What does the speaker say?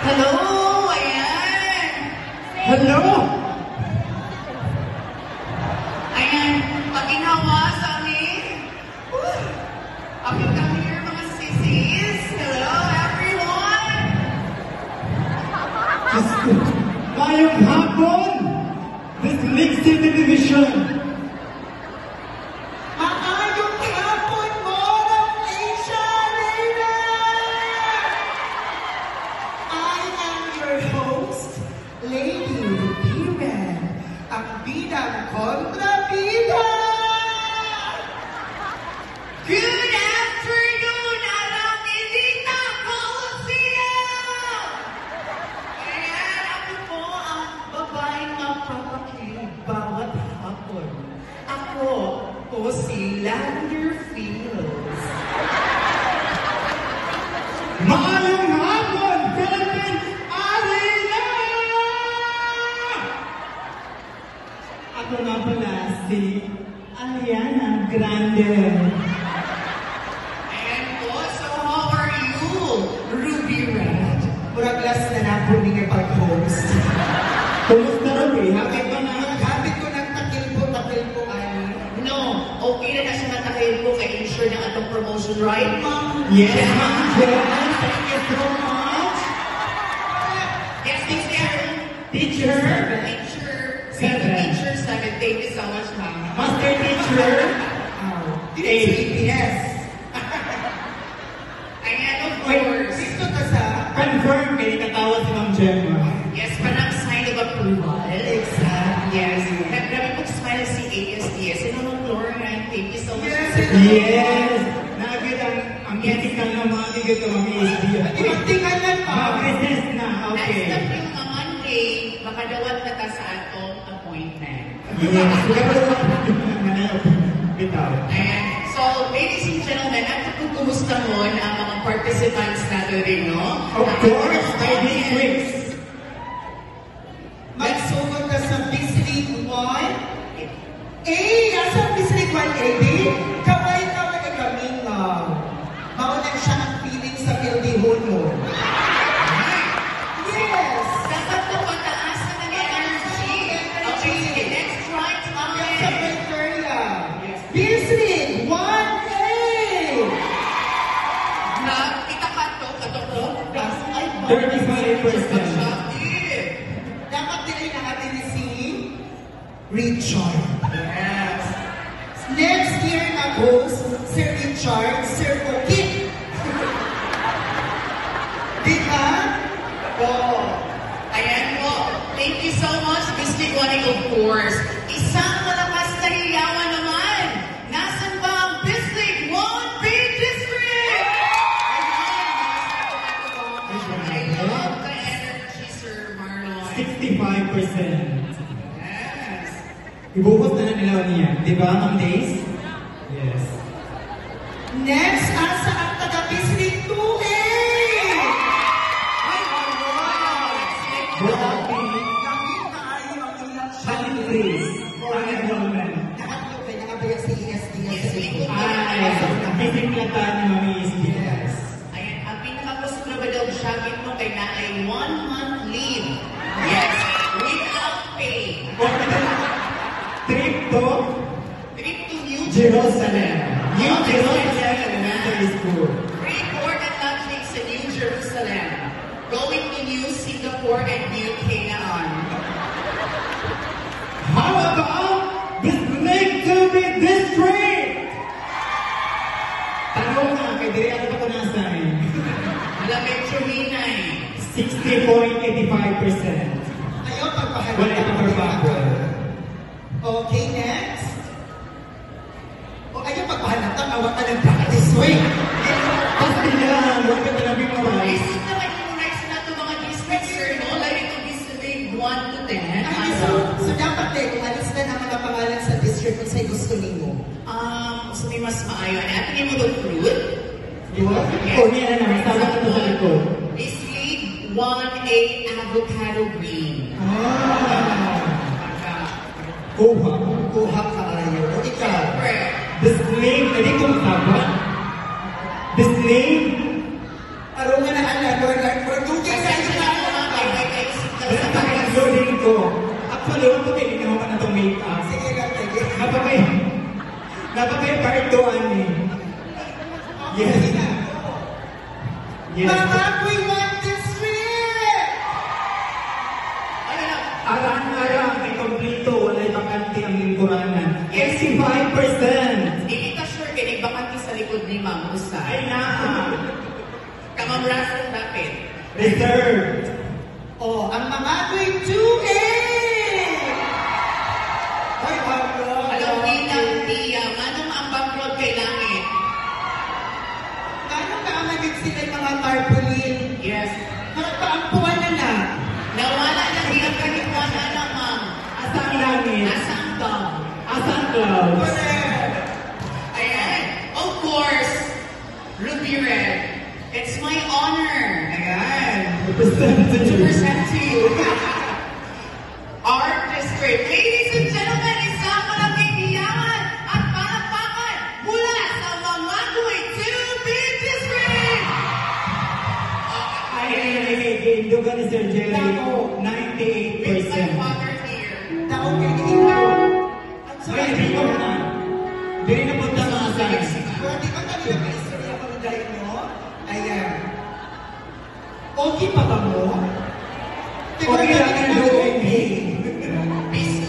Hello! Ayan! Hello! Ayan, paginawa sa amin. Apit kami here, mga sisis. Hello, everyone! Ngayong hapon, this League City Division. Maayong hapon mo ng Asia Arena! I am your host, Lady Rupiran, ang bidang kontrabida! Good afternoon, Alam Elita Coliseum! Ayan, ako po ang babaeng mapapakilig bawat hapon. Ako po si Lander Fields. Maayong hapon, Philippine Arena! Ako nga pala si Ariana Grande. Ayan po, so how are you, Ruby Red? Murag last na napon niya pag-host. Kumusta Ruby? Happy ka na? Habit ko ng takil po ay. No, okay na siya matakil po kay ensure ng atong promotion, right, ma'am? Yes, ma'am. Yes, thank you so much. Yes, teacher. Teacher. Teacher 7. Thank you so much, ma'am. Master teacher. Yes. Ayan, of course. Dito ka sa... Confirm kay katawad si Ma'am Gemma. Yes, parang sign of approval. Exactly. Yes. Grabe pong smile si ASDS. And naman, Lauren, thank you so much. Yes. Nagit ang critical na mga tigil ka Ma'am ASDS. Tingnan pa. Mag-resist na. Okay. Next up yung mga Monday, makadawat na ta sa atong appointment. Yes. Bitaw. Ayan. So, ladies and gentlemen, at kung kumusta mo ang mga participants natin rin, no? Of course, by this week. Magsugod ka sa Miss League 1. Nasa Miss League 1, A, kaway na kaming maunang siya ang feeling sa Pilbihon mo. Yes! Dapat po pataas na ng energy. Okay, sige, let's try to Sa Victoria. Miss League 1A! na kita kato, Ay, 35%. dapat din na natin si Richard. Yes. Next year na host, Sir Richard, Sir Okit. Di ba? Oh. Ayan po. Thank you so much, Miss Ligwani, of course. Isang malakas na hiyawan naman. Nasaan ba ang Bislig 1B District? I love the energy, Sir Marlon. 65%. Yes. Ibuhos na nila niya. Di ba, Ma'am Days? Yes. Next, asa ang taga-Miss League 2A! Ay, Grabe. Langit na ayaw ang ilang siya. Happy praise for enrollment. Lahat ko, kaya nga ba yung si ESDS? Ay, nakisimplatan ni Ma'am ASDS. Ayan, ang pinaka-gusto ba daw shopping mo kay na ay 1 month leave. Yes, without pay. Trip to Trip to New Jerusalem. New Jerusalem Elementary School. Free board and lodging sa New Jerusalem. Going to New Singapore and New Canaan. How about this Lake City District? Tanong na, kay Diri ano pa ko nasa Lamig Chuhinay. 60.85%. Ayaw, pagpahalata. Wala ito perbago. Okay, next. O, ayaw, pagpahalata. Awat ka ng practice. Wait. Basta yan, huwag ka talagang This mawalis. is naman yung next na ito mga districts, sir, no? Like ito district 1 to 10. Ay, so dapat din, kung alis na naman ang pangalan sa district kung sa'yo gusto ninyo. So may mas maayo. Ano yung mga fruit? Diba? O, niya na naman, tama ka to sa likod. District 1A Avocado Green. Kuha. Kuha ka ayaw. O, ikaw. Siyempre. The slave, hindi kong taba. The slave, Arungan na alam, we're doing it. ko. Actually, wala ko kayo ginawa na itong make-up. Sige lang, sige. Napakay partuan eh. Yes. Yes. Mama, we want this trip! Ano na? Arang-arang ay kompleto, wala'y bakante ang lingkuranan. 85%! Hindi ka sure kaya bakante sa likod ni Ma'am Usa. Ay na! Kamang Russell Rapid. Reserved! Oh, ang mga grade 2A! Ay, bago! Alam bilang tiya, manong ang background kay langit. Ano ka amagit sila yung mga tarpaulin? Yes. Nakapaampuan na na. Nawala na diyan kaniwana na, Ma'am. Asang langit? Asang dog. Asang clouds? Correct! Ayan. Of course, Ruby Red. It's my honor. Ayan. To present to you our district. Ladies and gentlemen, isama ng kaibigan at palakpakan mula sa Mamagoy 2B District. Ay, Indugan ni Sir Jerry, Tao. 98%. With my father here. Tao kayo dito. At sa Ay, hindi ko na. Hindi na punta mga asan. Kung di ba kanina may istorya ko dahil nyo? Ayan. Okay pa ba mo? Di ba Okay lang kanina yung okay? Busy